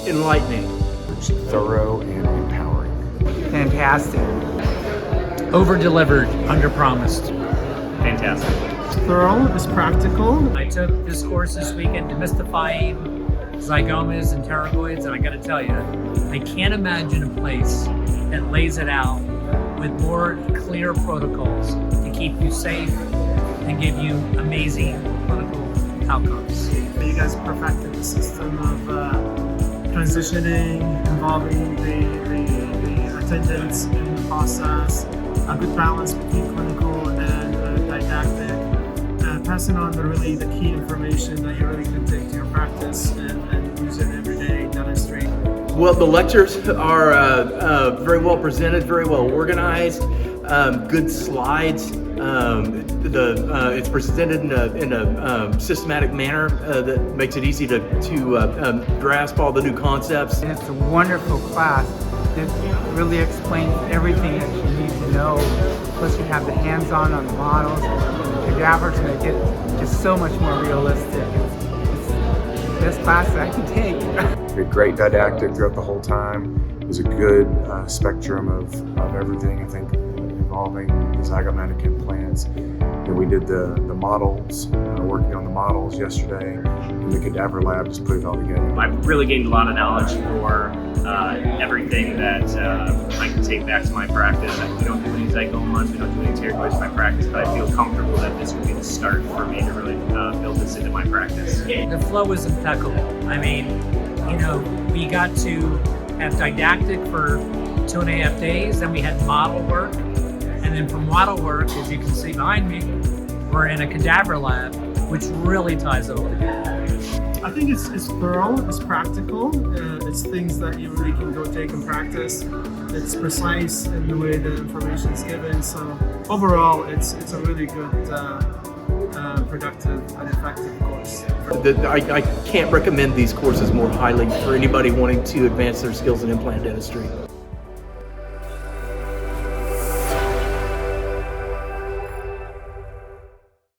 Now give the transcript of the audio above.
enlightening, thorough and empowering. Fantastic. Over-delivered, under-promised. Fantastic. Thorough is practical. I took this course this weekend, demystifying zygomas and pterygoids, and I gotta tell you, I can't imagine a place that lays it out with more clear protocols to keep you safe and give you amazing clinical outcomes. You guys perfected the system of transitioning, involving the attendants in the process, a good balance between clinical and didactic, passing on the key information that you really can take to your practice and use it every day, demonstrate. Well, the lectures are very well presented, very well organized, good slides. It's presented in a systematic manner that makes it easy to grasp all the new concepts. It's a wonderful class. It really explains everything that you need to know. Plus you have the hands-on the models and the cadavers make it just so much more realistic. It's the best class I can take. We had great didactic throughout the whole time. It was a good spectrum of everything, I think, involving the zygomatic implants. And we did the models, working on the models yesterday in the cadaver lab, just put it all together. I've really gained a lot of knowledge for everything that I can take back to my practice. We don't do any zygomas, we don't do any pterygoids in my practice, but I feel comfortable that this will be the start for me to really build this into my practice. The flow was impeccable. I mean, we got to have didactic for 2.5 days, then we had model work, and then from model work, as you can see behind me, we're in a cadaver lab, which really ties it all together. I think it's thorough, it's practical, it's things that you really can go take and practice. It's precise in the way the information is given, so overall it's a really good, productive and effective course. I can't recommend these courses more highly for anybody wanting to advance their skills in implant dentistry.